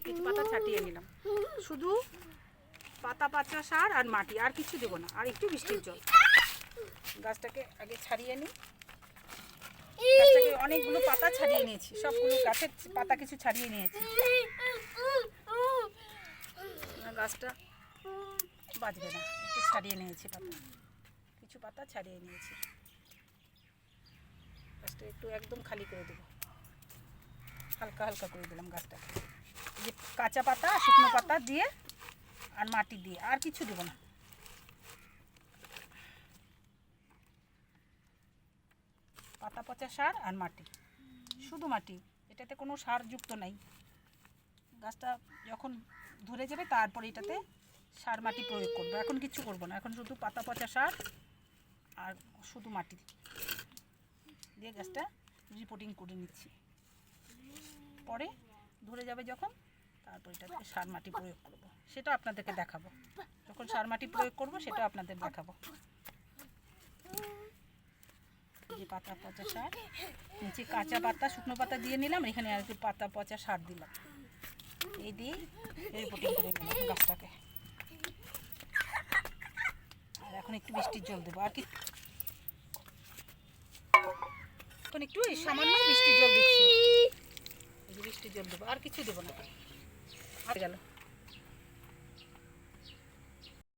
কিছু পাতা ছাটিয়ে নিলাম, শুধু পাতা পচা সার আর মাটি, আর কিছু দেবো না, আর একটু বৃষ্টির জল। গাছটাকে আগে ছাড়িয়ে নিই। গাছটাকে অনেকগুলো পাতা ছাড়িয়ে নিয়েছি, সবগুলো গাছের পাতা কিছু ছাড়িয়ে নিয়েছি। গাছটা বাঁচবে না, একটু ছাড়িয়ে নিয়েছি পাতা, কিছু পাতা ছাড়িয়ে নিয়েছি। গাছটা একটু একদম খালি করে দেবো, হালকা হালকা করে দিলাম গাছটাকে। যে কাঁচা পাতা শুকনো পাতা দিয়ে আর মাটি দিয়ে, আর কিছু দেবো না। পাতা পচা সার আর মাটি, শুধু মাটি, এটাতে কোনো সার যুক্ত নাই। গাছটা যখন ধরে যাবে তারপরে এটাতে সার মাটি প্রয়োগ করবো, এখন কিছু করবো না। এখন শুধু পাতা পচা সার আর শুধু মাটি দিয়ে গাছটা রিপোর্টিং করে নিচ্ছি। পরে ধরে যাবে যখন, তারপর এটাতে সার মাটি প্রয়োগ করব, সেটা আপনাদেরকে দেখাবো। যখন সার মাটি প্রয়োগ করব সেটা আপনাদের দেখাবো। যে পাতা পচা সার, নিচে কাঁচা পাতা শুকনো পাতা দিয়ে নিলাম, এখানে আর একটু পাতা পচা সার দিলাম, এই দিয়ে রিপোর্টিং করে নিলাম গাছটাকে। আর এখন একটু বৃষ্টির জল দেবো, আর কি এখন একটু সামান্য বৃষ্টির জল দিচ্ছি, বৃষ্টির জল দেবো, আর কিছু দেবো না। গেল।